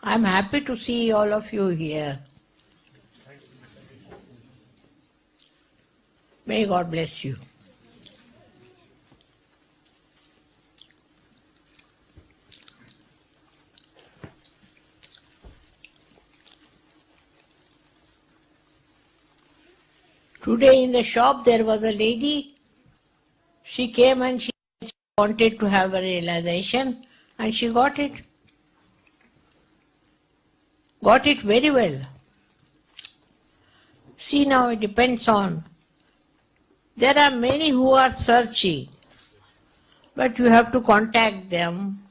I'm happy to see all of you here. May God bless you. Today in the shop there was a lady. She came and she wanted to have a realization and she got it. Got it very well. See, now it depends on. There are many who are searching, but you have to contact them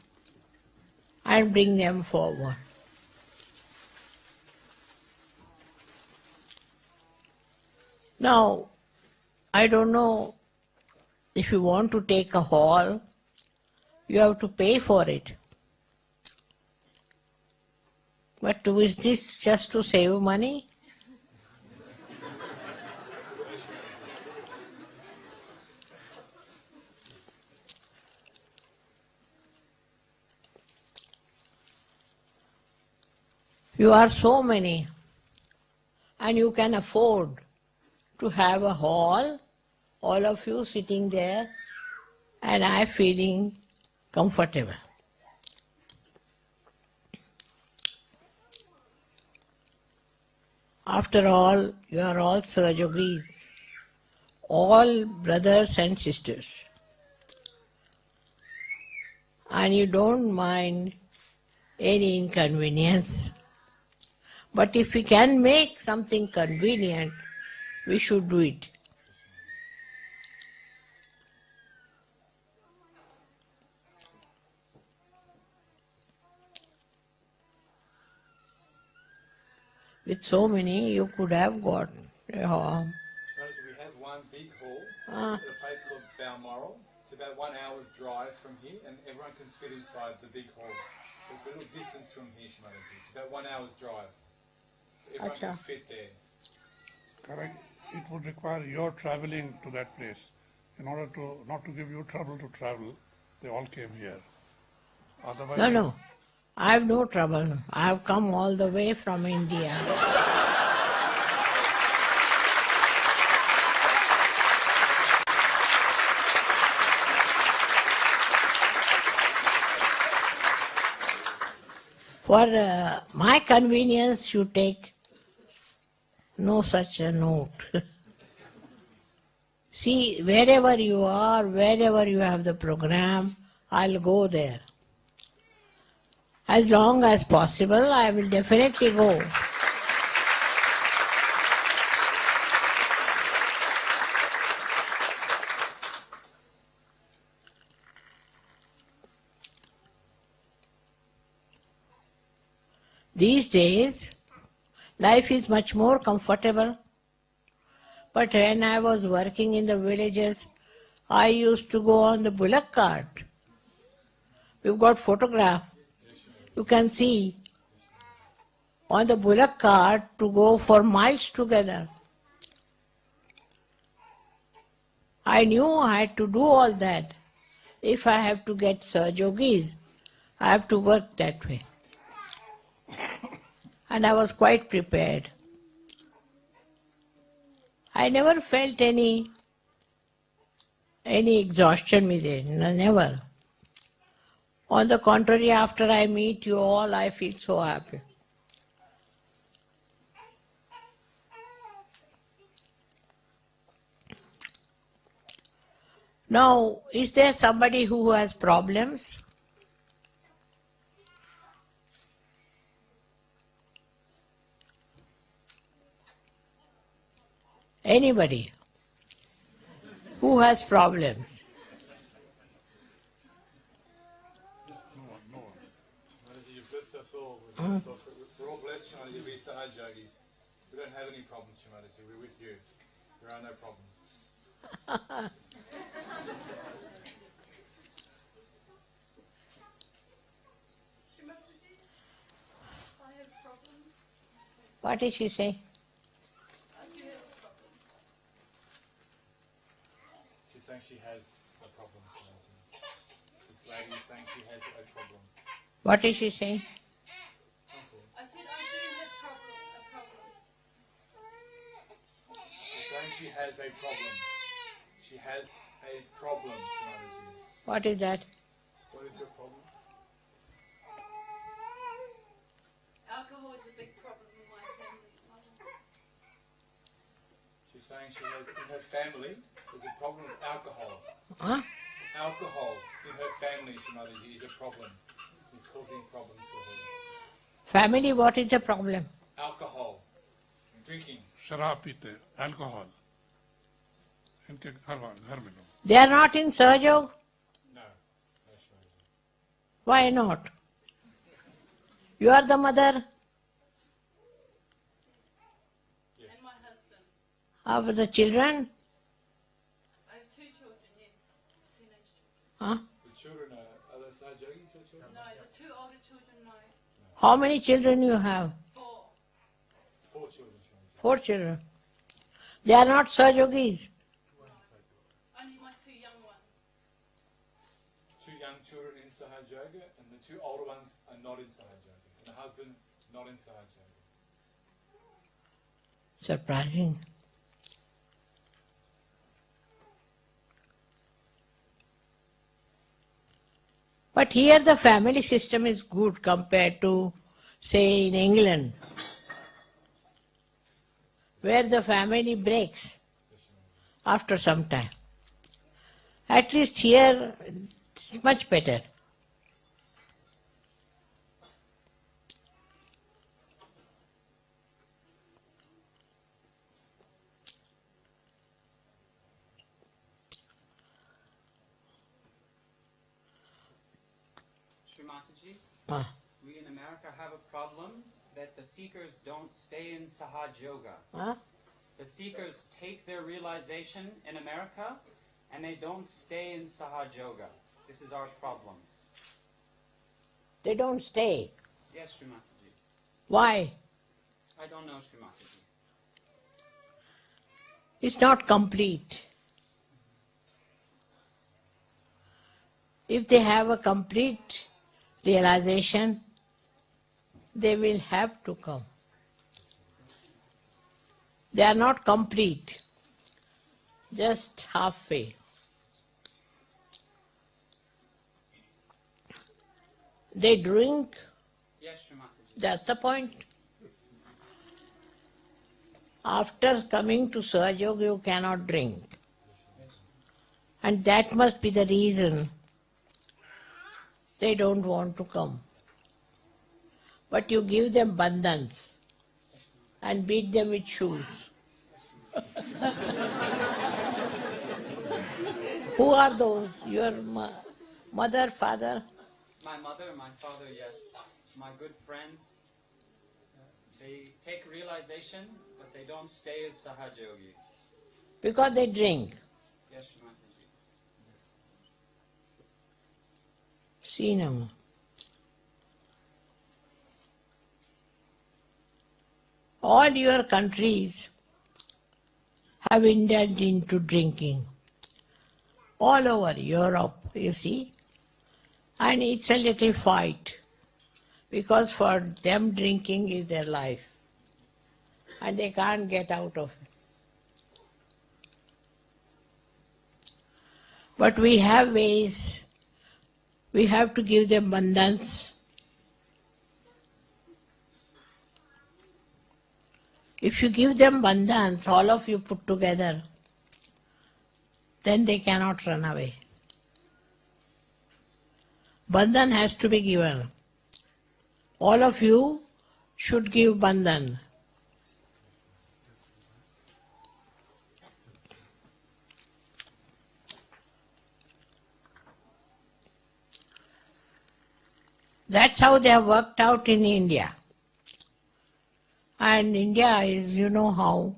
and bring them forward. Now, I don't know, if you want to take a hall, you have to pay for it. But is this just to save money? You are so many, and you can afford to have a hall, all of you sitting there, and I feeling comfortable. After all, you are all Sahajogis, all brothers and sisters, and you don't mind any inconvenience. But if we can make something convenient, we should do it. With so many, you could have got a hall. We have one big hall at a place called Balmoral. It's about 1 hour's drive from here, and everyone can fit inside the big hall. It's a little distance from here, Shri Mataji. It's about 1 hour's drive. Everyone can fit there. Correct. It would require your traveling to that place. In order to not to give you trouble to travel, they all came here. Otherwise, No. I have no trouble. I have come all the way from India. For my convenience, you take no such a note. See, wherever you are, wherever you have the program, I'll go there. As long as possible, I will definitely go. These days, life is much more comfortable. But when I was working in the villages, I used to go on the bullock cart. We've got photograph. You can see on the bullock cart to go for miles together. I knew I had to do all that. If I have to get Sahajogis, I have to work that way. And I was quite prepared. I never felt any exhaustion with it, never. On the contrary, after I meet you all, I feel so happy. Now, is there somebody who has problems? Anybody who has problems? no one. Mataji, you've blessed us all. We're all blessed, Shri Mataji. We're Sahajogis. We don't have any problems, Shri Mataji. We're with you. There are no problems. Shri Mataji, I have problems. What did she say? I do have problems. She's saying she has a problem, Shri Mataji. This lady is saying she has a problem. What is she saying? Come she has a problem. She has a problem, Shri Mataji. What is that? What is your problem? Alcohol is a big problem in my family. She's saying she has, in her family, there's a problem with alcohol. Huh? Alcohol in her family, Shri Mataji, is a problem. It's causing problems for her. Family, what is the problem? Alcohol, drinking. शराब पीते, alcohol इनके घर में लोग They are not in Sahaja. No, no, Shri Mataji. Why not? You are the mother Yes. And my husband. of the children. I have 2 children, yes. Teenage children. Huh? The children are they Sahajogis, your children? No, the 2 older children, no. How many children you have? 4. 4 children, Shri Mataji. 4 children. They are not Sahajogis. Only my 2 young ones. 2 young children in Sahaja and the 2 older ones are not in Sahaja. And the husband not in Sahaja. Surprising. But here the family system is good compared to, say, in England, where the family breaks after some time. At least here it's much better. Shri Mataji, Ah. we in America have a problem that the seekers don't stay in Sahaja Yoga. Huh? The seekers take their realization in America and they don't stay in Sahaja Yoga. This is our problem. They don't stay. Yes, Shri Mataji. Why? I don't know, Shri Mataji. It's not complete. If they have a complete realization, they will have to come. They are not complete, just halfway. They drink, Yes, Shri Mataji. that's the point. After coming to Sahaja Yoga, you cannot drink. And that must be the reason they don't want to come. But you give them bandhans and beat them with shoes. Who are those? Your mother, father? My mother, my father, yes. My good friends, they take realization, but they don't stay as Sahaja Yogis. Because they drink. Yes, Shri Mataji. See now. All your countries have indulged into drinking. All over Europe, you see. And it's a little fight. Because for them drinking is their life. And they can't get out of it. But we have ways. We have to give them bandhans. If you give them bandhans, all of you put together, then they cannot run away. Bandhan has to be given. All of you should give bandhan. That's how they have worked out in India. And India is, you know how,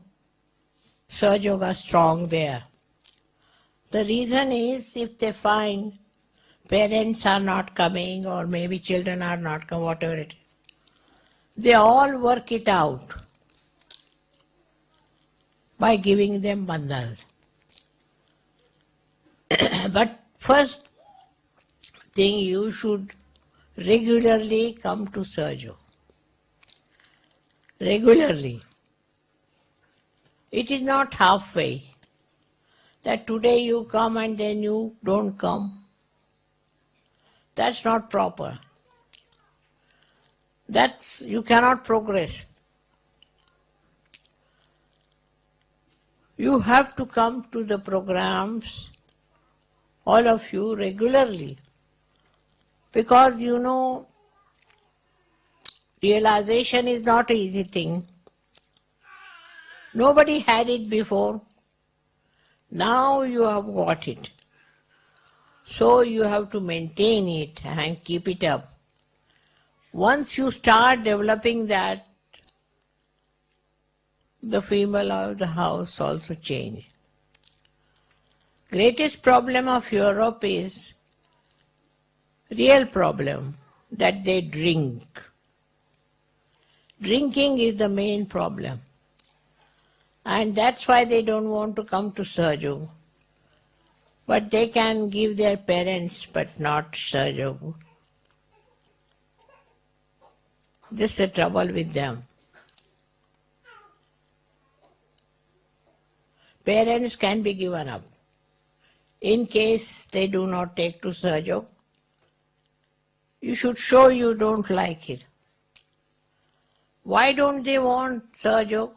Sahaja Yoga strong there. The reason is if they find parents are not coming or maybe children are not coming, whatever it is, they all work it out by giving them bandhans. But first thing, you should regularly come to Sahaja Yoga. Regularly. It is not halfway, that today you come and then you don't come. That's not proper. You cannot progress. You have to come to the programs, all of you, regularly. Because realization is not an easy thing. Nobody had it before. Now you have got it. So you have to maintain it and keep it up. Once you start developing that, the female of the house also change. Greatest problem of Europe is real problem, that they drink. Drinking is the main problem. And that's why they don't want to come to Sahaja. But they can give their parents, but not Sahaja. This is the trouble with them. Parents can be given up. In case they do not take to Sahaja, you should show you don't like it. Why don't they want Sahaja?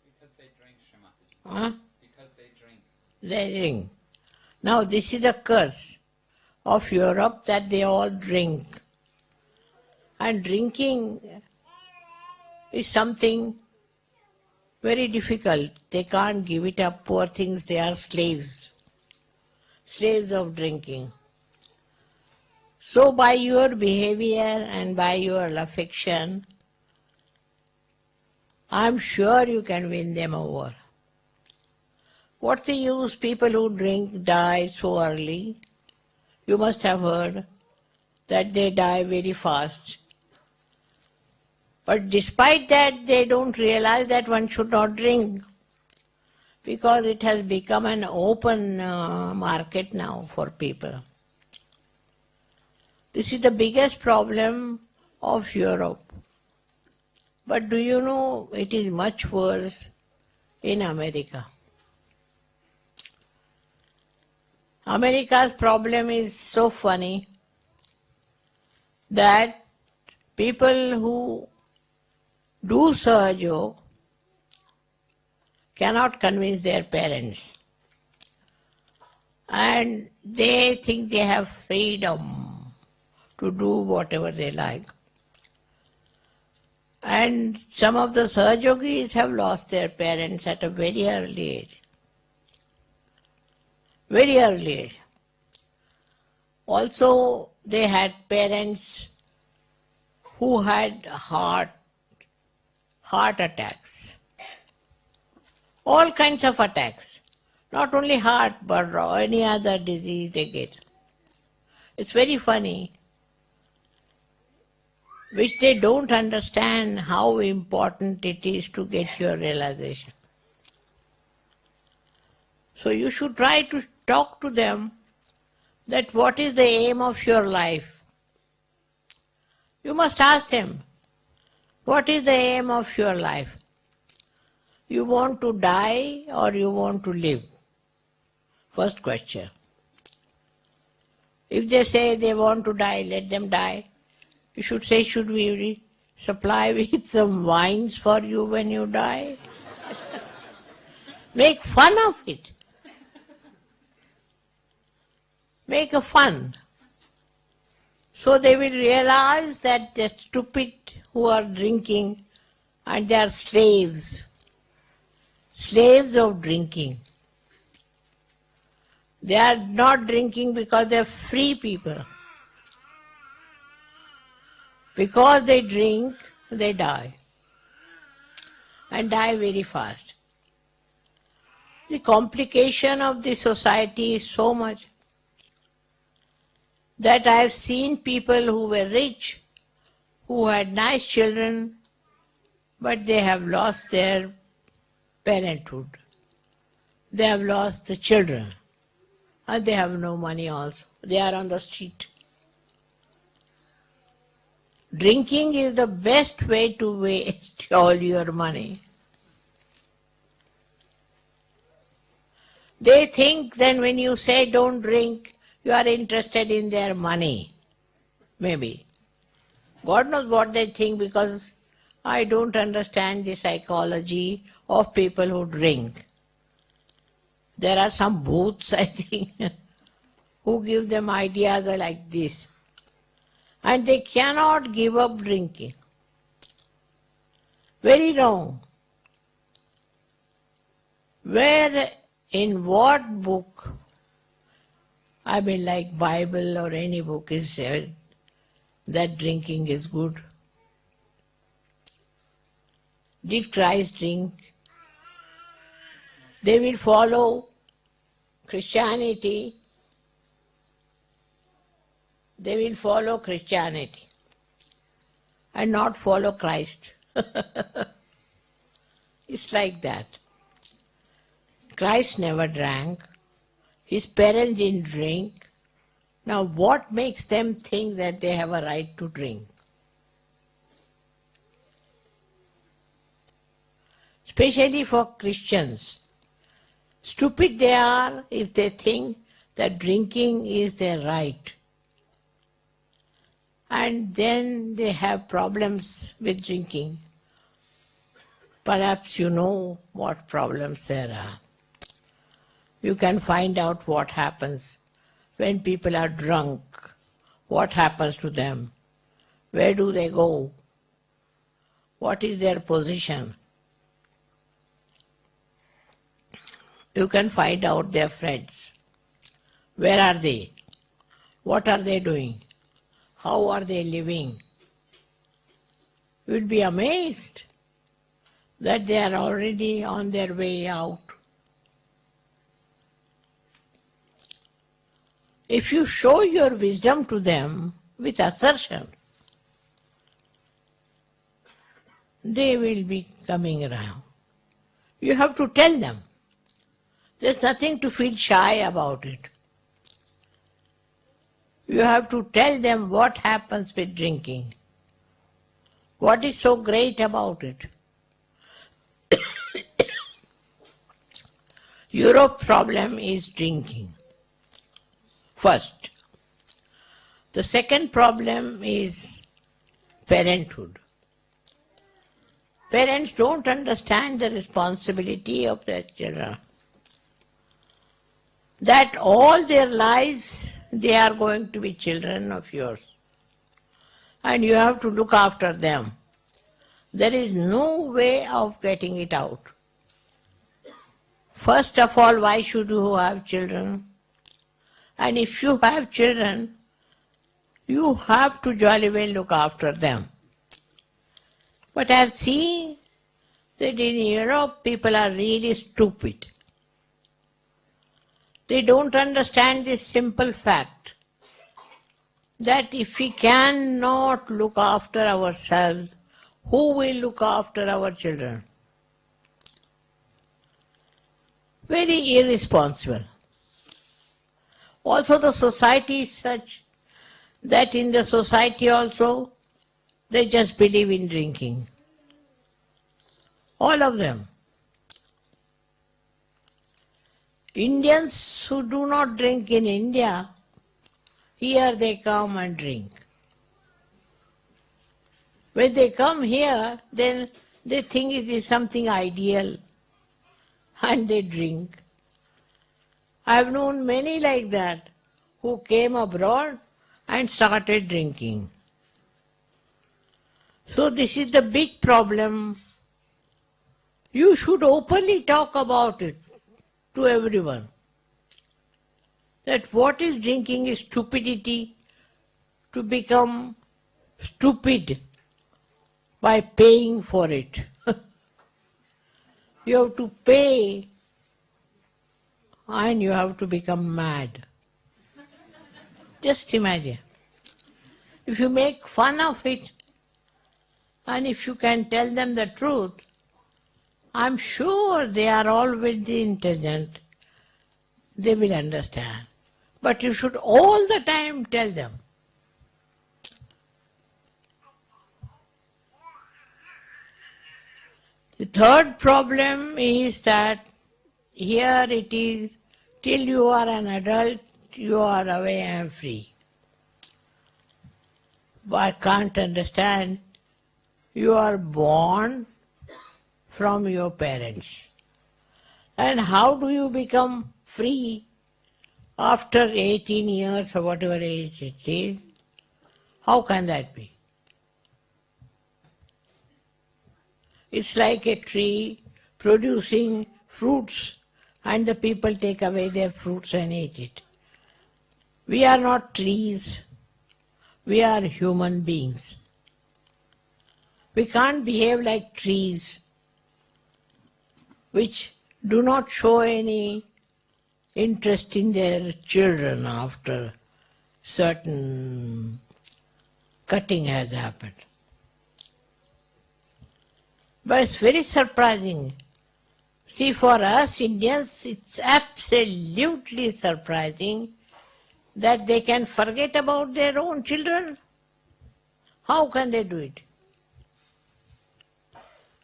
Because they drink, Shri Mataji. Huh? Because they drink. They drink. Now this is a curse of Europe, that they all drink. And drinking is something very difficult. They can't give it up. Poor things, they are slaves. Slaves of drinking. So by your behavior and by your affection, I'm sure you can win them over. What's the use? People who drink die so early. You must have heard that they die very fast. But despite that, they don't realize that one should not drink, because it has become an open market now for people. This is the biggest problem of Europe. But do you know, it is much worse in America. America's problem is so funny that people who do Sahaja cannot convince their parents. And they think they have freedom to do whatever they like. And some of the Sahajogis have lost their parents at a very early age. Very early age. Also, they had parents who had heart attacks. All kinds of attacks. Not only heart, but any other disease they get. It's very funny, which they don't understand how important it is to get your realization. So you should try to talk to them that what is the aim of your life. You must ask them, what is the aim of your life? You want to die or you want to live? First question. If they say they want to die, let them die. You should say, should we supply with some wines for you when you die? Make fun of it. Make a fun. So they will realize that they're stupid who are drinking and they are slaves. Slaves of drinking. They are not drinking because they are free people. Because they drink, they die. And die very fast. The complication of the society is so much that I have seen people who were rich, who had nice children, but they have lost their parenthood. They have lost the children. And they have no money also. They are on the street. Drinking is the best way to waste all your money. They think then when you say don't drink, you are interested in their money. Maybe. God knows what they think, because I don't understand the psychology of people who drink. There are some booths, I think, who give them ideas like this. And they cannot give up drinking. Very wrong. Where, in what book, I mean like Bible or any book, is said that drinking is good? Did Christ drink? They will follow Christianity. They will follow Christianity and not follow Christ. It's like that. Christ never drank. His parents didn't drink. Now what makes them think that they have a right to drink? Especially for Christians. Stupid they are if they think that drinking is their right. And then they have problems with drinking. Perhaps you know what problems there are. You can find out what happens when people are drunk. What happens to them? Where do they go? What is their position? You can find out their friends. Where are they? What are they doing? How are they living? You will be amazed that they are already on their way out. If you show your wisdom to them with assertion, they will be coming around. You have to tell them. There's nothing to feel shy about it. You have to tell them what happens with drinking. What is so great about it? Europe's problem is drinking. First. The second problem is parenthood. Parents don't understand the responsibility of their children. That all their lives they are going to be children of yours. And you have to look after them. There is no way of getting it out. First of all, why should you have children? And if you have children, you have to jolly well look after them. But I have seen that in Europe people are really stupid. They don't understand this simple fact that if we cannot look after ourselves, who will look after our children? Very irresponsible. Also the society is such that in the society also they just believe in drinking. All of them. Indians who do not drink in India, here they come and drink. When they come here, then they think it is something ideal and they drink. I have known many like that who came abroad and started drinking. So this is the big problem. You should openly talk about it to everyone. That what is drinking is stupidity, to become stupid by paying for it. You have to pay and you have to become mad. Just imagine. If you make fun of it and if you can tell them the truth, I'm sure they are all very intelligent. They will understand. But you should all the time tell them. The third problem is that here it is, till you are an adult, you are away and free. I can't understand. You are born from your parents. And how do you become free after 18 years or whatever age it is? How can that be? It's like a tree producing fruits and the people take away their fruits and eat it. We are not trees. We are human beings. We can't behave like trees which do not show any interest in their children after certain cutting has happened. But it's very surprising. See, for us Indians, it's absolutely surprising that they can forget about their own children. How can they do it?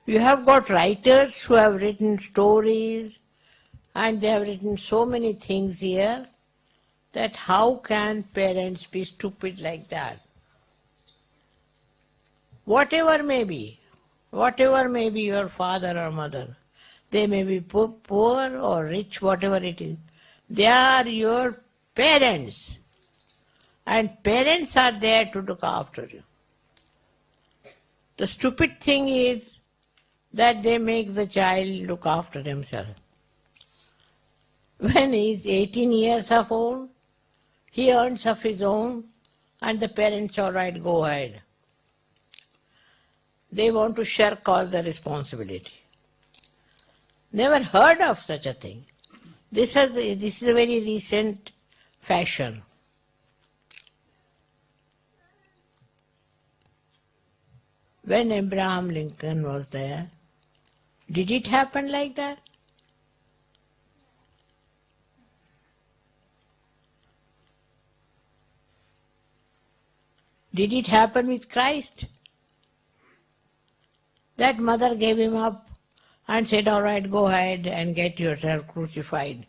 You have got writers who have written stories and they have written so many things here that how can parents be stupid like that? Whatever may be your father or mother, they may be poor or rich, whatever it is, they are your parents. And parents are there to look after you. The stupid thing is that they make the child look after himself. When he is 18 years of old, he earns of his own and the parents, all right, go ahead. They want to shirk all the responsibility. Never heard of such a thing. This is a very recent fashion. When Abraham Lincoln was there, did it happen like that? Did it happen with Christ? That mother gave him up and said, all right, go ahead and get yourself crucified.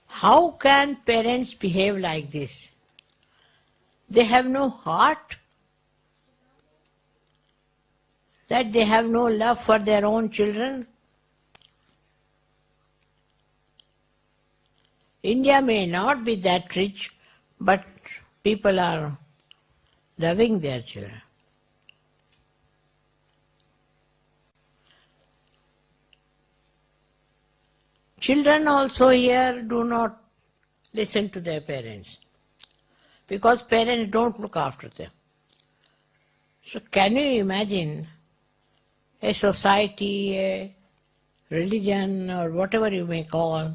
How can parents behave like this? They have no heart, that they have no love for their own children. India may not be that rich, but people are loving their children. Children also here do not listen to their parents, because parents don't look after them. So can you imagine a society, a religion, or whatever you may call,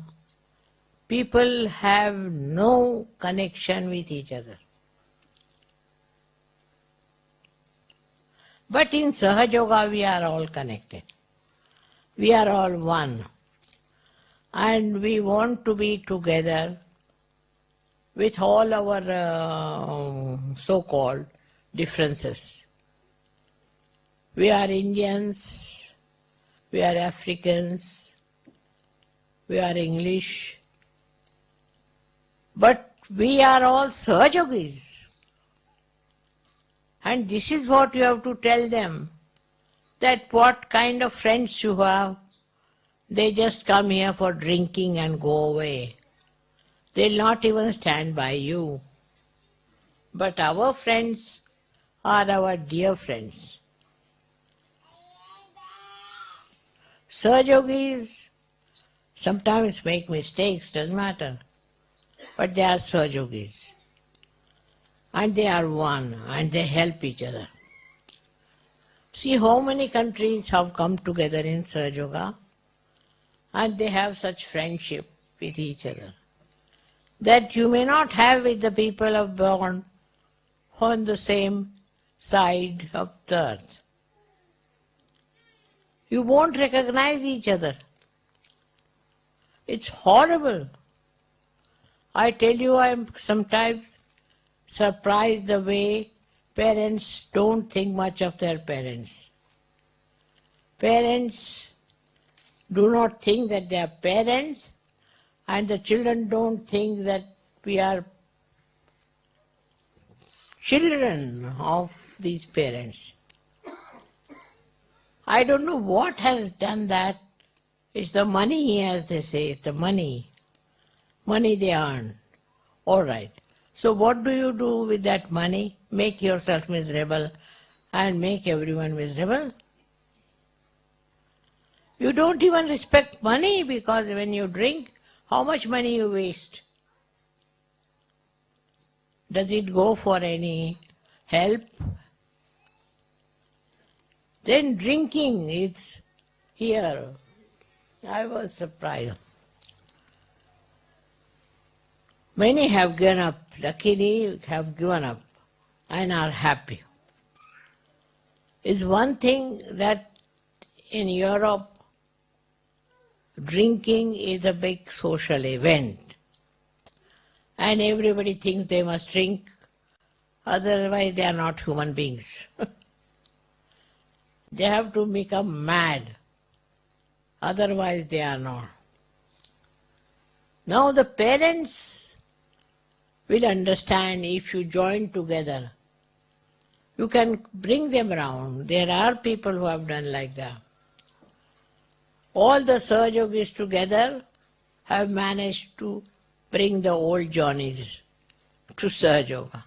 people have no connection with each other. But in Sahaja Yoga we are all connected. We are all one. And we want to be together with all our so-called differences. We are Indians, we are Africans, we are English, but we are all Sahajogis. And this is what you have to tell them, that what kind of friends you have. They just come here for drinking and go away. They'll not even stand by you. But our friends are our dear friends. Sahajogis sometimes make mistakes, doesn't matter. But they are Sahajogis. And they are one, and they help each other. See how many countries have come together in Sahaja Yoga, and they have such friendship with each other that you may not have with the people of born on the same side of the earth. You won't recognize each other. It's horrible. I tell you, I am sometimes surprised the way Parents don't think much of their parents. Parents do not think that they are parents, and the children don't think that we are children of these parents. I don't know what has done that. It's the money, as they say, it's the money. Money they earn. All right. So what do you do with that money? Make yourself miserable and make everyone miserable? You don't even respect money, because when you drink, how much money you waste? Does it go for any help? Then drinking is here. I was surprised. Many have given up, luckily have given up and are happy. It's one thing that in Europe, drinking is a big social event. And everybody thinks they must drink, otherwise they are not human beings. They have to become mad, otherwise they are not. Now the parents will understand if you join together. You can bring them around. There are people who have done like that. All the Sahaja Yogis together have managed to bring the old Johnnies to Sahaja Yoga.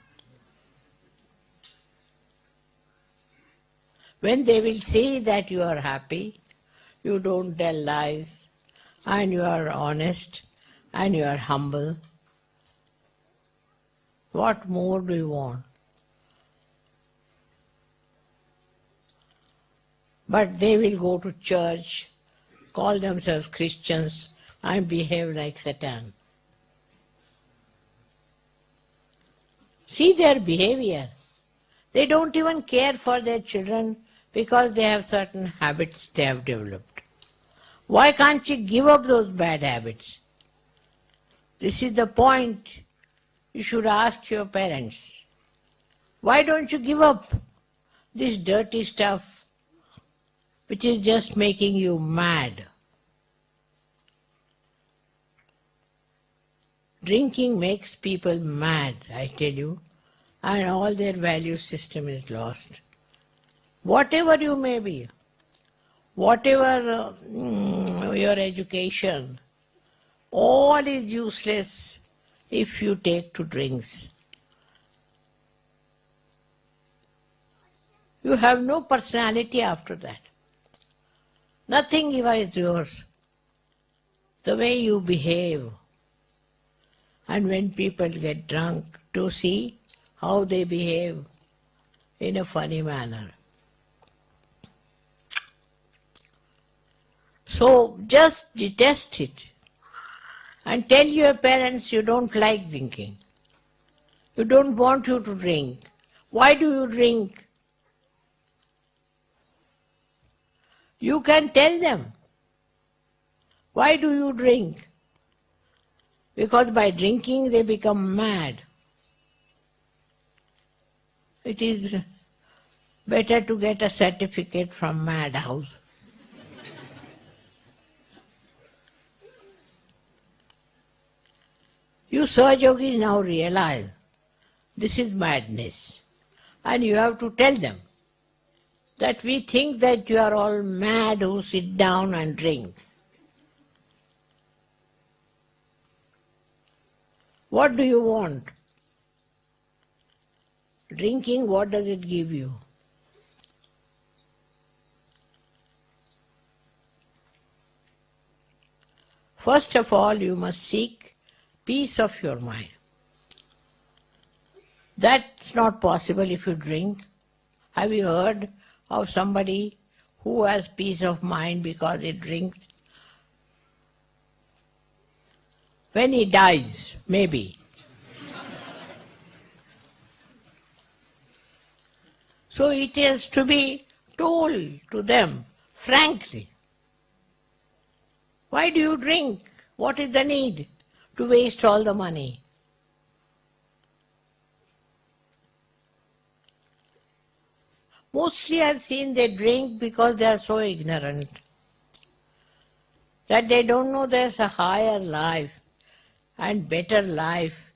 When they will see that you are happy, you don't tell lies, and you are honest, and you are humble, what more do you want? But they will go to church, call themselves Christians, and behave like Satan. See their behavior. They don't even care for their children because they have certain habits they have developed. Why can't you give up those bad habits? This is the point you should ask your parents. Why don't you give up this dirty stuff which is just making you mad? Drinking makes people mad, I tell you, and all their value system is lost. Whatever you may be, whatever your education, all is useless if you take to drinks. You have no personality after that. Nothing is yours. The way you behave. And when people get drunk, to see how they behave in a funny manner. So just detest it and tell your parents you don't like drinking. You don't want you to drink. Why do you drink? You can tell them. Why do you drink? Because by drinking they become mad. It is better to get a certificate from madhouse. You Sahaja Yogis now realize this is madness, and you have to tell them that we think that you are all mad who sit down and drink. What do you want? Drinking, what does it give you? First of all, you must seek peace of your mind. That's not possible if you drink. Have you heard of somebody who has peace of mind because he drinks? When he dies, maybe. So it is to be told to them frankly. Why do you drink? What is the need to waste all the money? Mostly I've seen they drink because they are so ignorant that they don't know there's a higher life and better life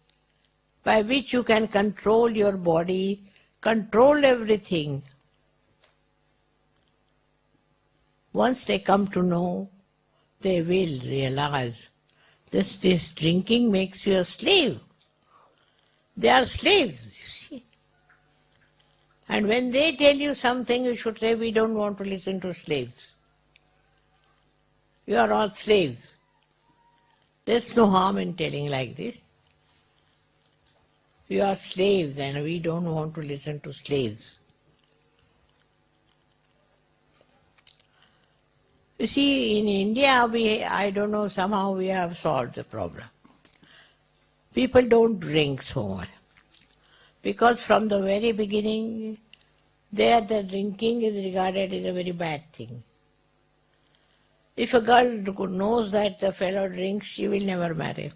by which you can control your body, control everything. Once they come to know, they will realize this drinking makes you a slave. They are slaves, you see. And when they tell you something, you should say, we don't want to listen to slaves. You are all slaves. There's no harm in telling like this. You are slaves and we don't want to listen to slaves. You see, in India, I don't know, somehow we have solved the problem. People don't drink so much. Because from the very beginning, there the drinking is regarded as a very bad thing. If a girl knows that the fellow drinks, she will never marry.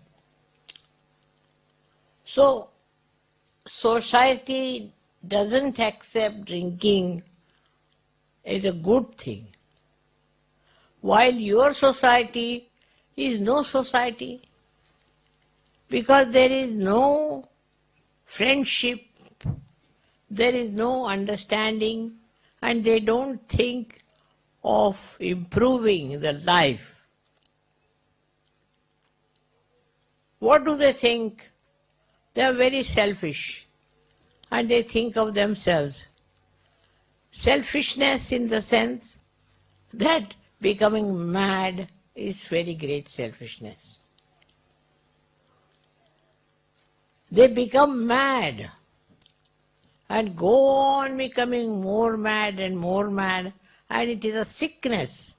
So, society doesn't accept drinking as a good thing. While your society is no society, because there is no friendship, there is no understanding, and they don't think of improving the life. What do they think? They are very selfish and they think of themselves. Selfishness in the sense that becoming mad is very great selfishness. They become mad and go on becoming more mad, and it is a sickness.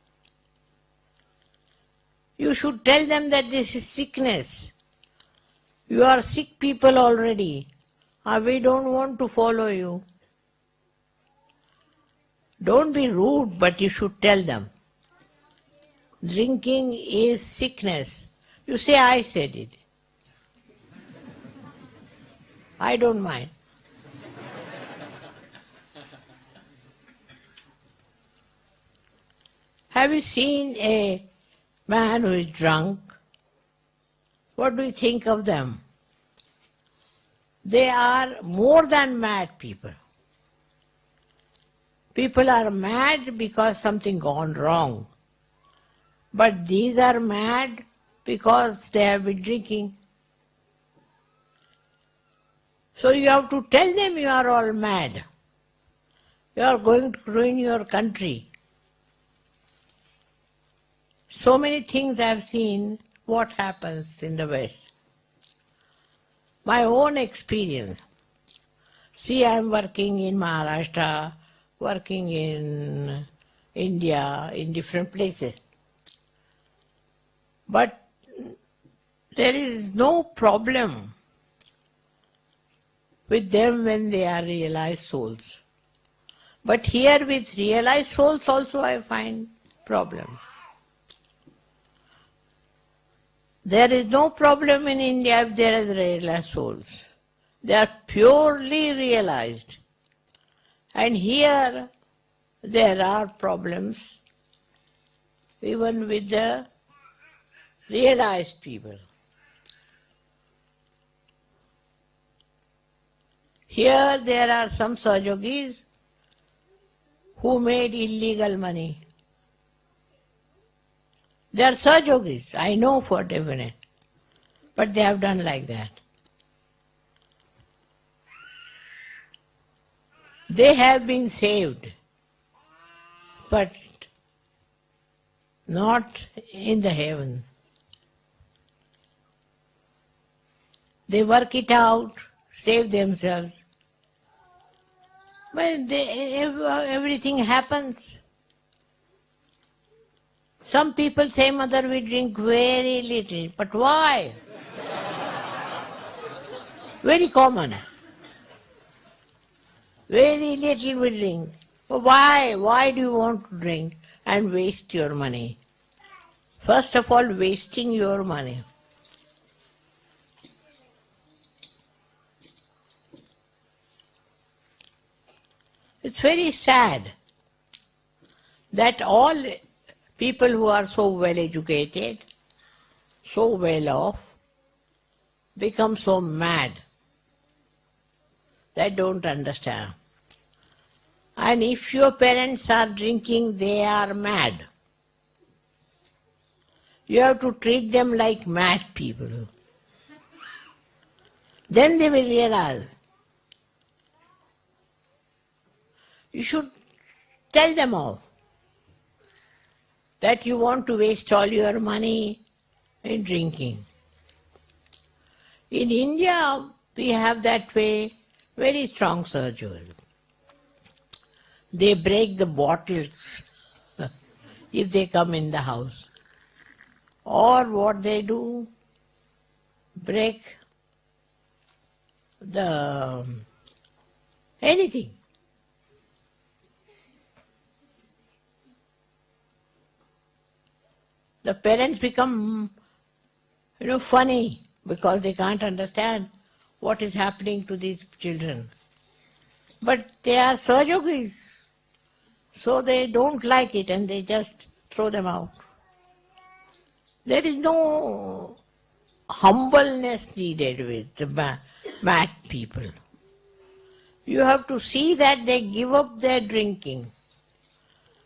You should tell them that this is sickness. You are sick people already. We don't want to follow you. Don't be rude, but you should tell them. Drinking is sickness. You say, I said it. I don't mind. Have you seen a man who is drunk? What do you think of them? They are more than mad people. People are mad because something gone wrong. But these are mad because they have been drinking. So you have to tell them you are all mad. You are going to ruin your country. So many things I have seen what happens in the West. My own experience. See, I am working in Maharashtra, working in India, in different places. But there is no problem with them when they are realized souls. But here with realized souls also I find problem. There is no problem in India if there is realized souls. They are purely realized. And here there are problems even with the realized people. Here there are some Sahajogis who made illegal money. They are Sahajogis, I know for definite, but they have done like that. They have been saved, but not in the heaven. They work it out, save themselves. But everything happens. Some people say, Mother, we drink very little. But why? Very common. Very little we drink. But why? Why do you want to drink and waste your money? First of all, wasting your money. It's very sad that all people who are so well educated, so well off, become so mad. They don't understand. And if your parents are drinking, they are mad. You have to treat them like mad people. Then they will realize. You should tell them off that you want to waste all your money in drinking. In India, we have that way very strong surgery. They break the bottles if they come in the house. Or what they do, break the anything. The parents become, funny because they can't understand what is happening to these children. But they are Sahajogis, so they don't like it and they just throw them out. There is no humbleness needed with the mad people. You have to see that they give up their drinking.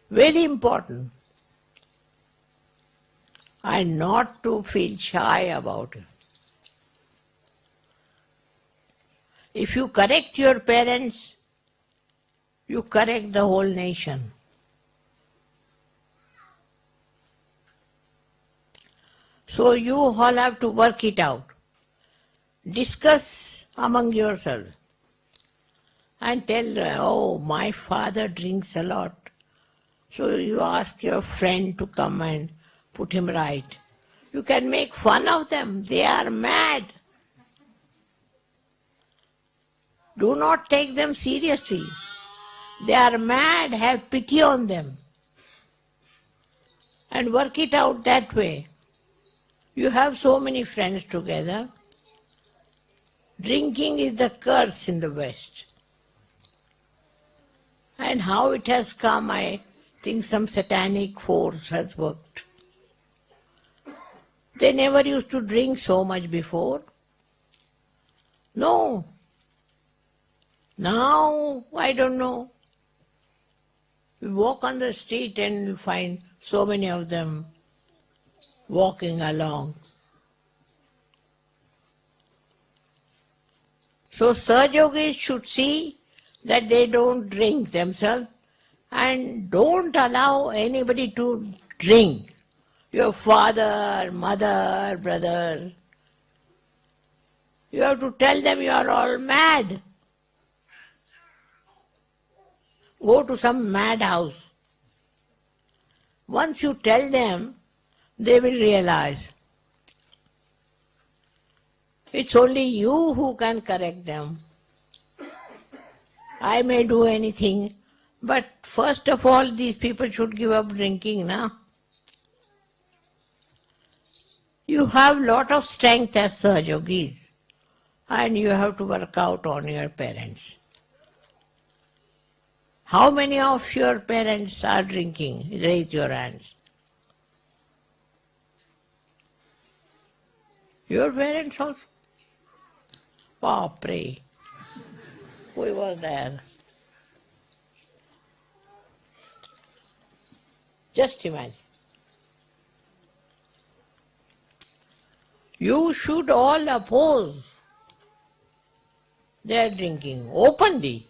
Very important. And not to feel shy about it. If you correct your parents, you correct the whole nation. So you all have to work it out. Discuss among yourselves and tell, oh, my father drinks a lot. So you ask your friend to come and put him right. You can make fun of them. They are mad. Do not take them seriously. They are mad. Have pity on them. And work it out that way. You have so many friends together. Drinking is the curse in the West. And how it has come, I think some satanic force has worked. They never used to drink so much before. No. Now, I don't know. You walk on the street and you find so many of them walking along. So Sahajogis should see that they don't drink themselves and don't allow anybody to drink. Your father, mother, brother. You have to tell them you are all mad. Go to some mad house. Once you tell them, they will realize. It's only you who can correct them. I may do anything, but first of all, these people should give up drinking now. You have lot of strength as Sahajogis, and you have to work out on your parents. How many of your parents are drinking? Raise your hands. Your parents also? Oh, pray. We were there. Just imagine. You should all oppose their drinking openly.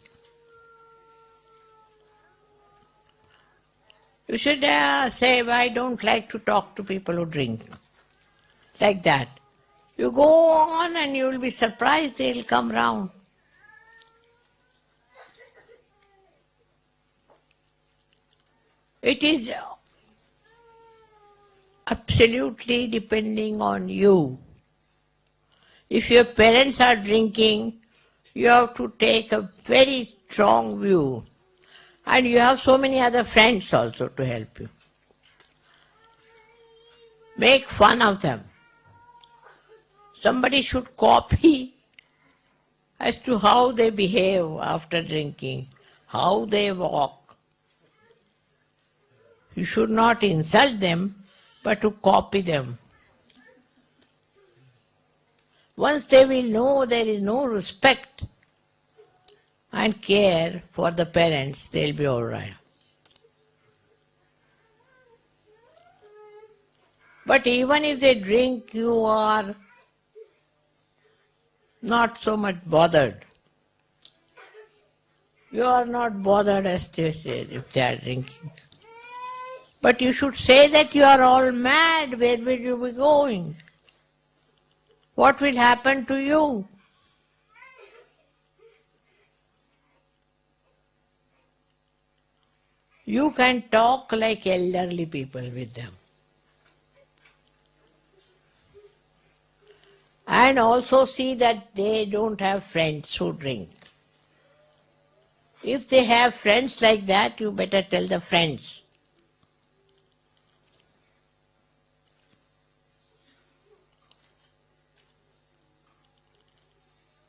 You should say, I don't like to talk to people who drink. Like that. You go on and you will be surprised they'll come round. It is absolutely depending on you. If your parents are drinking, you have to take a very strong view. And you have so many other friends also to help you. Make fun of them. Somebody should copy as to how they behave after drinking, how they walk. You should not insult them, but to copy them. Once they will know there is no respect and care for the parents, they'll be all right. But even if they drink, you are not so much bothered. You are not bothered as they say if they are drinking. But you should say that you are all mad. Where will you be going? What will happen to you? You can talk like elderly people with them. And also see that they don't have friends who drink. If they have friends like that, you better tell the friends.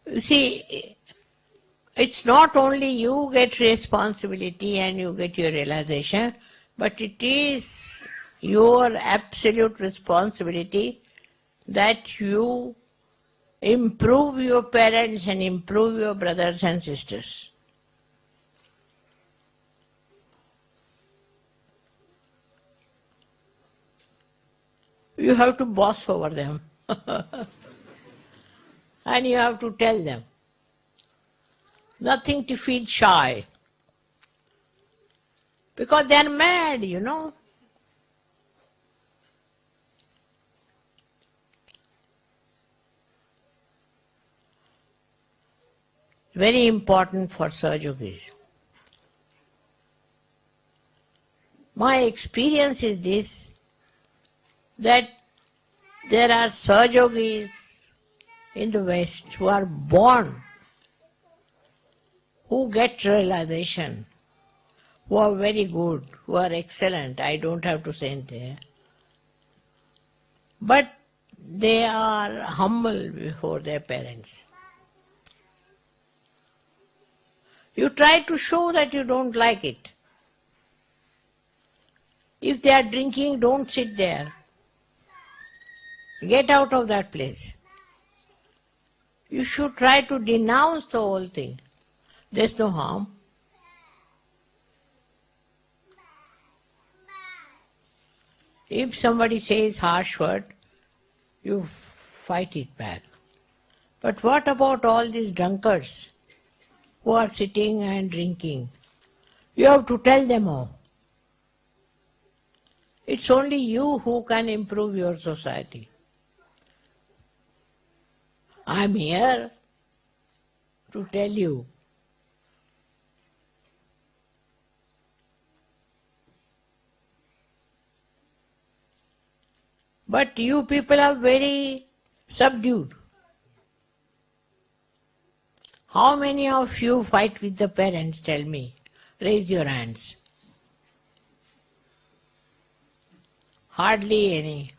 You see, it's not only you get responsibility and you get your realization, but it is your absolute responsibility that you improve your parents and improve your brothers and sisters. You have to boss over them. And you have to tell them. Nothing to feel shy. Because they are mad, you know. Very important for Sahajogis. My experience is this, that there are Sahajogis in the West who are born, who get realization, who are very good, who are excellent. I don't have to say anything. But they are humble before their parents. You try to show that you don't like it. If they are drinking, don't sit there. Get out of that place. You should try to denounce the whole thing. There's no harm. If somebody says harsh word, you fight it back. But what about all these drunkards who are sitting and drinking? You have to tell them all. It's only you who can improve your society. I'm here to tell you. But you people are very subdued. How many of you fight with the parents? Tell me. Raise your hands. Hardly any.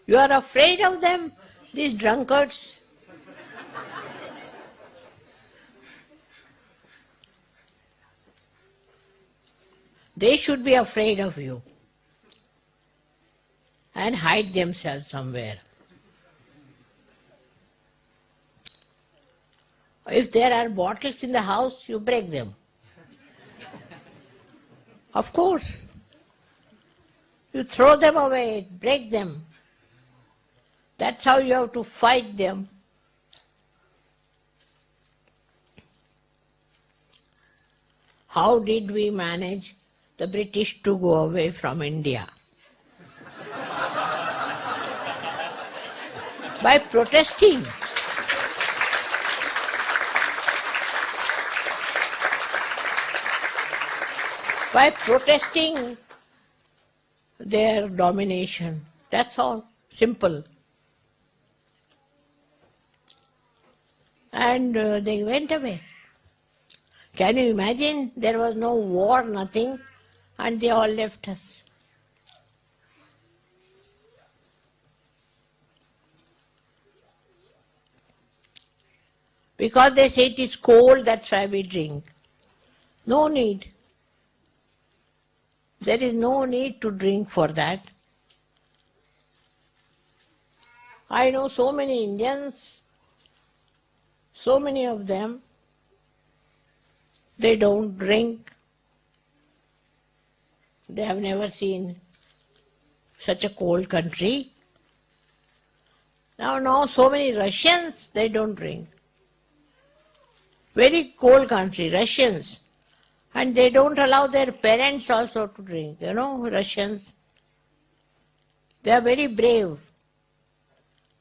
You are afraid of them, these drunkards? They should be afraid of you and hide themselves somewhere. If there are bottles in the house, you break them. Of course. You throw them away, break them. That's how you have to fight them. How did we manage the British to go away from India? By protesting. By protesting their domination. That's all. Simple. And they went away. Can you imagine? There was no war, nothing, and they all left us. Because they say it is cold, that's why we drink. No need. There is no need to drink for that. I know so many Indians, so many of them, they don't drink. They have never seen such a cold country. Now so many Russians, they don't drink. Very cold country, Russians. And they don't allow their parents also to drink. You know, Russians. They are very brave.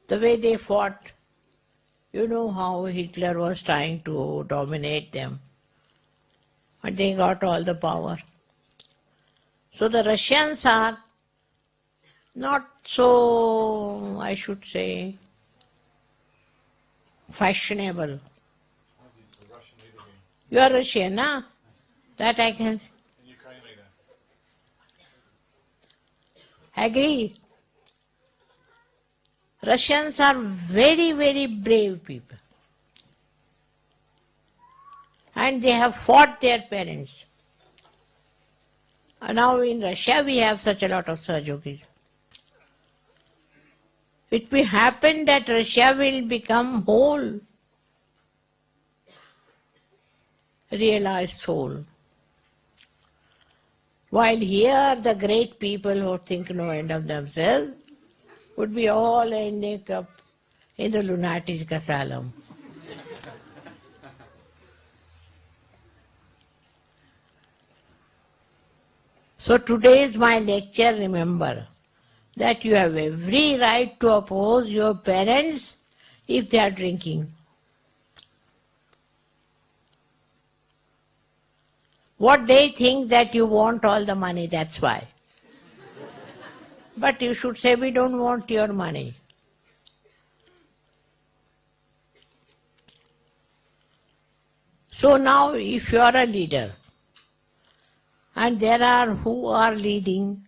The way they fought. You know how Hitler was trying to dominate them. And they got all the power. So the Russians are not so, I should say, fashionable. You are Russian, na? That I can say. Ukraine leader. Agree. Russians are very, very brave people. And they have fought their parents. And now in Russia we have such a lot of Sahajogis. It may happen that Russia will become whole, realized soul. While here the great people who think no end of themselves would be all ending up in the lunatic asylum. So today's my lecture, remember that you have every right to oppose your parents if they are drinking. What they think that you want all the money, that's why. But you should say, we don't want your money. So now if you are a leader, and there are who are leading,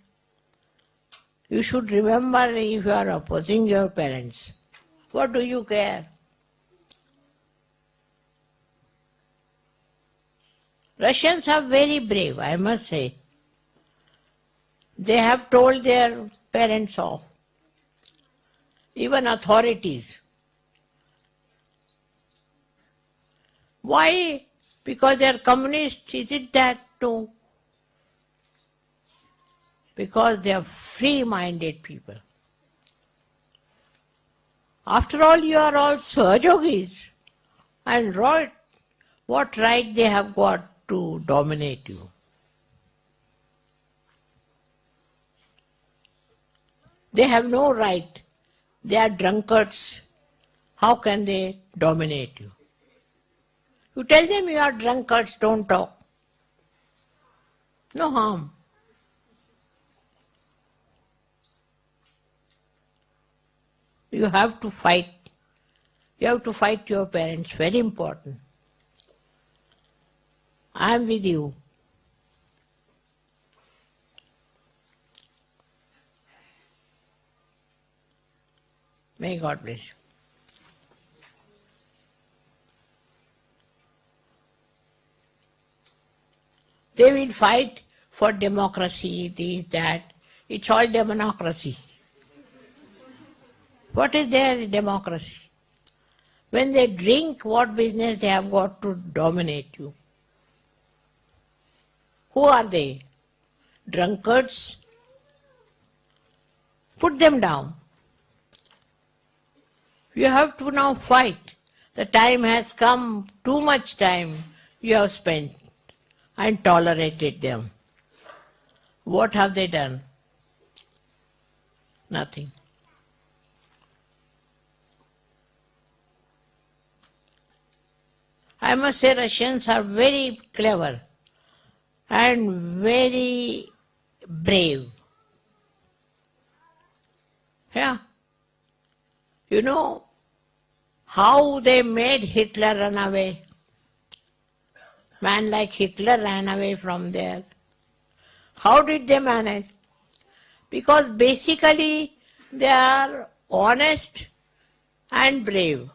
you should remember if you are opposing your parents. What do you care? Russians are very brave, I must say. They have told their parents off, even authorities. Why? Because they are communists, is it that too? Because they are free-minded people. After all, you are all Sahajogis. And what right they have got to dominate you? They have no right. They are drunkards. How can they dominate you? You tell them you are drunkards, don't talk. No harm. You have to fight. You have to fight your parents, very important. I am with you. May God bless you. They will fight for democracy, this, that. It's all democracy. What is their democracy? When they drink, what business they have got to dominate you? Who are they? Drunkards? Put them down. You have to now fight. The time has come, too much time you have spent and tolerated them. What have they done? Nothing. I must say Russians are very clever and very brave. Yeah. You know how they made Hitler run away? Man like Hitler ran away from there. How did they manage? Because basically they are honest and brave.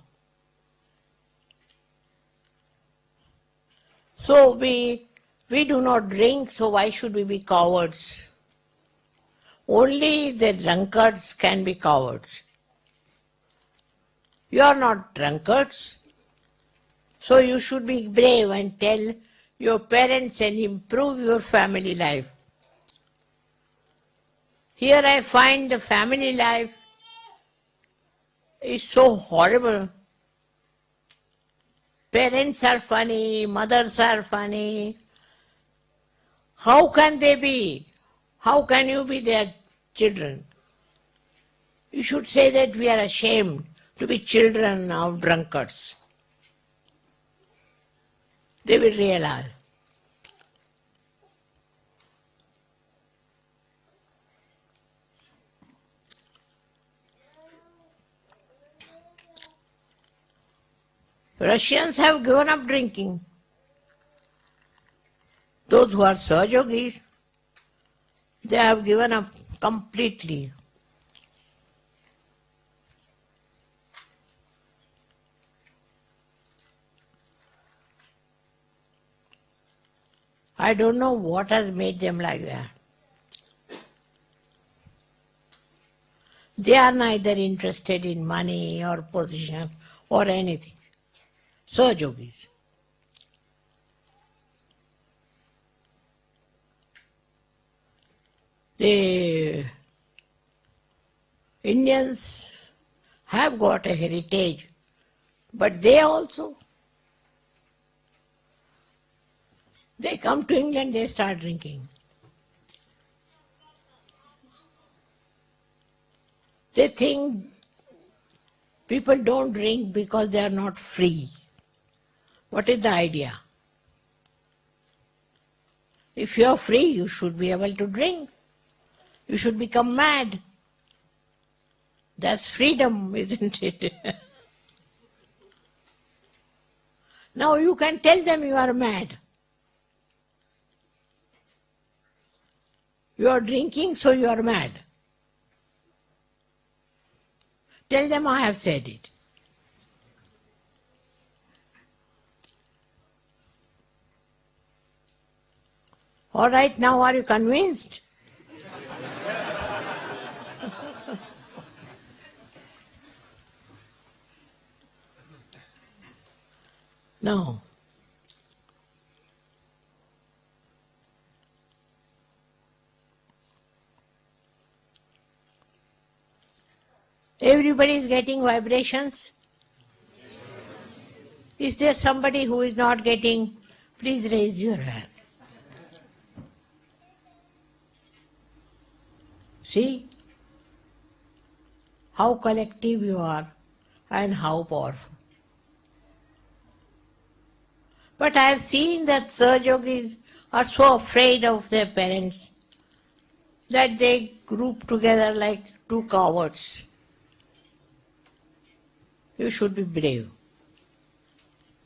So we do not drink, so why should we be cowards? Only the drunkards can be cowards. You are not drunkards, so you should be brave and tell your parents and improve your family life. Here I find the family life is so horrible. Parents are funny, mothers are funny. How can they be? How can you be their children? You should say that we are ashamed to be children of drunkards. They will realize. Russians have given up drinking. Those who are Sahajogis, they have given up completely. I don't know what has made them like that. They are neither interested in money or position or anything. Sahajogis. The Indians have got a heritage, but they also, they come to England, they start drinking. They think people don't drink because they are not free. What is the idea? If you are free, you should be able to drink. You should become mad. That's freedom, isn't it? Now you can tell them you are mad. You are drinking, so you are mad. Tell them I have said it. All right, now are you convinced? No. Everybody is getting vibrations? Is there somebody who is not getting? Please raise your hand. See how collective you are and how powerful. But I have seen that Sahajogis are so afraid of their parents that they group together like two cowards. You should be brave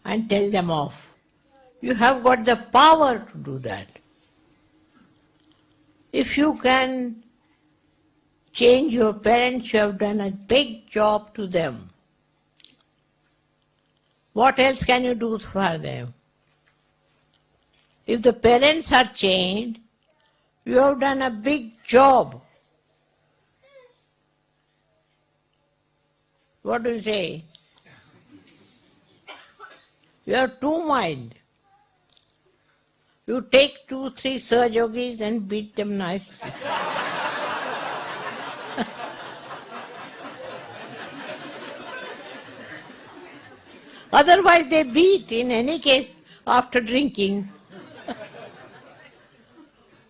and tell them off. You have got the power to do that. If you can change your parents, you have done a big job to them. What else can you do for them? If the parents are changed, you have done a big job. What do you say? You have two minds. You take 2, 3 Sahajogis and beat them nicely. Otherwise they beat in any case after drinking.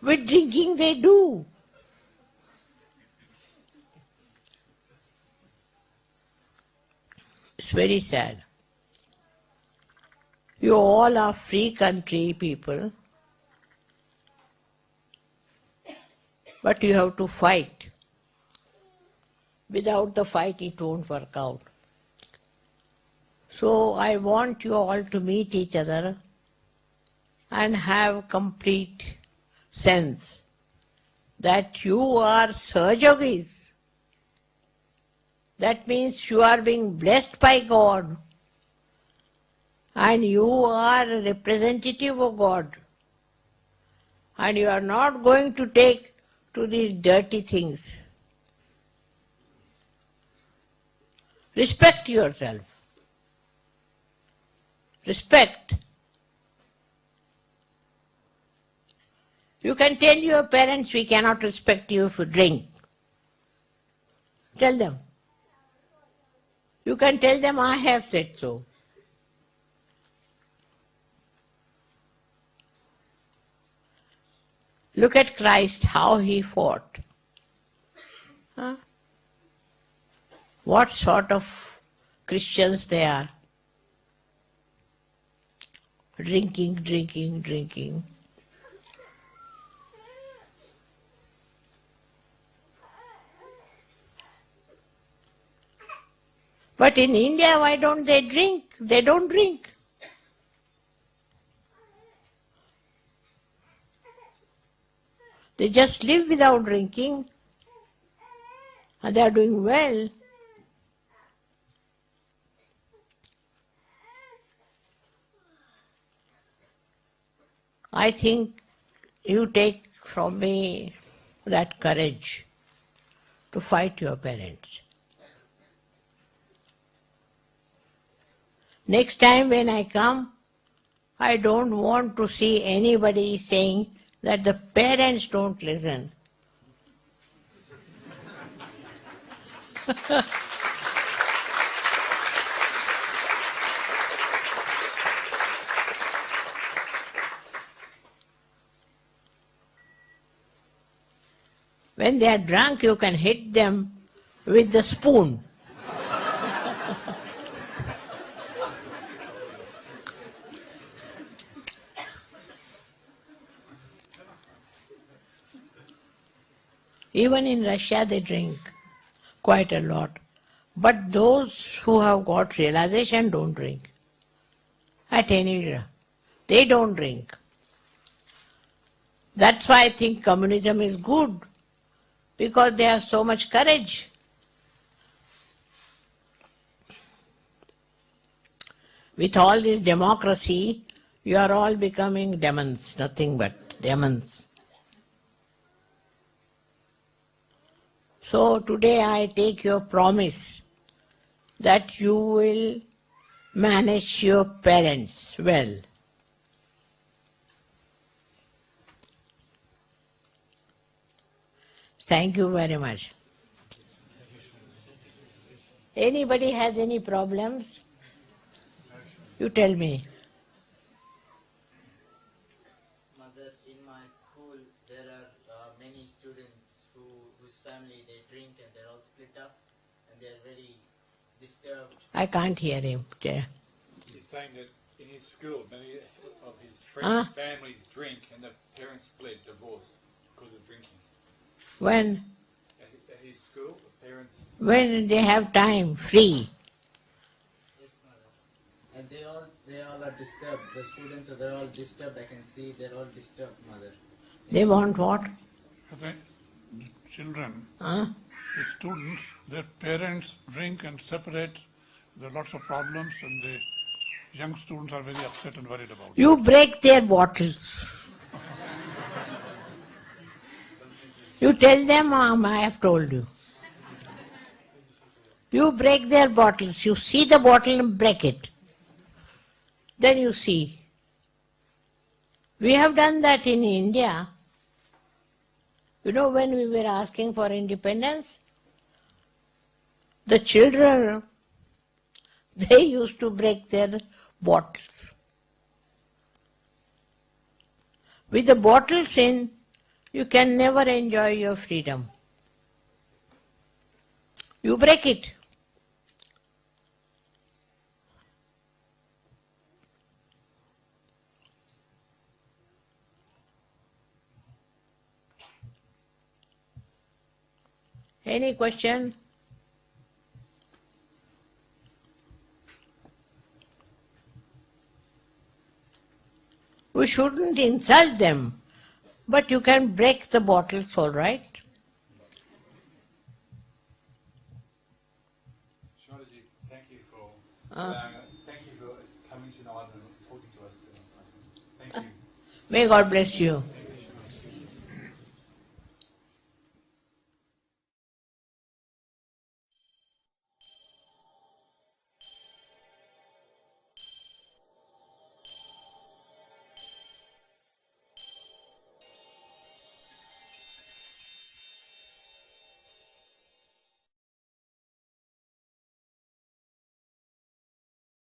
With drinking they do. It's very sad. You all are free country people, but you have to fight. Without the fight it won't work out. So I want you all to meet each other and have complete sense that you are Sahajogis. That means you are being blessed by God. And you are a representative of God. And you are not going to take to these dirty things. Respect yourself. Respect. You can tell your parents, we cannot respect you if you drink. Tell them. You can tell them, I have said so. Look at Christ, how he fought. Huh? What sort of Christians they are? Drinking, drinking, drinking. But in India, why don't they drink? They don't drink. They just live without drinking, and they are doing well. I think you take from me that courage to fight your parents. Next time when I come, I don't want to see anybody saying that the parents don't listen. When they are drunk, you can hit them with the spoon. Even in Russia they drink quite a lot. But those who have got realization don't drink. At any rate, they don't drink. That's why I think communism is good, because they have so much courage. With all this democracy, you are all becoming demons, nothing but demons. So today I take your promise that you will manage your parents well. Thank you very much. Anybody has any problems? You tell me. Mother, in my school there are many students whose family they drink and they're all split up and they're very disturbed. I can't hear him. He's saying that in his school, many of his friends' families drink and the parents split, divorce because of drinking. When? At his school, the parents... When they have time, free. Yes, mother. And they all are disturbed. The students they're all disturbed. I can see they're all disturbed, mother. They want what? Okay. Children, Huh? the students, their parents drink and separate. There are lots of problems, and the young students are very upset and worried about it. You break their bottles. You tell them, I have told you. You break their bottles. You see the bottle and break it. Then you see. We have done that in India. You know, when we were asking for independence, the children, they used to break their bottles. With the bottles in, you can never enjoy your freedom. You break it. Any question? We shouldn't insult them, but you can break the bottles, all right? Shri Mataji, thank you for coming tonight May God bless you.